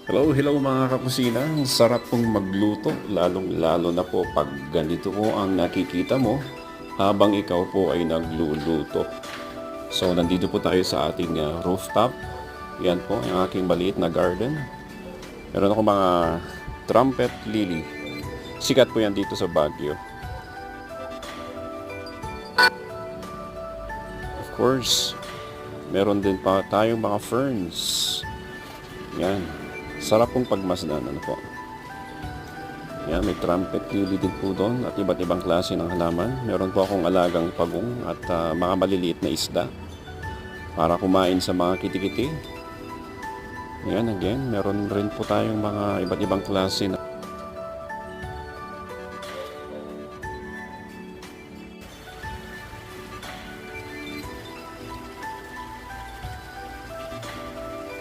Hello mga kakusina. Sarap pong magluto, lalong-lalo na po pag ganito po ang nakikita mo habang ikaw po ay nagluluto. So, nandito po tayo sa ating rooftop. Yan po, ang aking maliit na garden. Meron ako mga trumpet lily. Sikat po yan dito sa Baguio. Of course, meron din pa tayong mga ferns. Yan. Sarap pong pagmasdan, ano po. Yan, may trumpet lily din po doon at iba't ibang klase ng halaman. Meron po akong alagang pagong at mga maliliit na isda para kumain sa mga kitikiti. Yan, again, meron rin po tayong mga iba't ibang klase na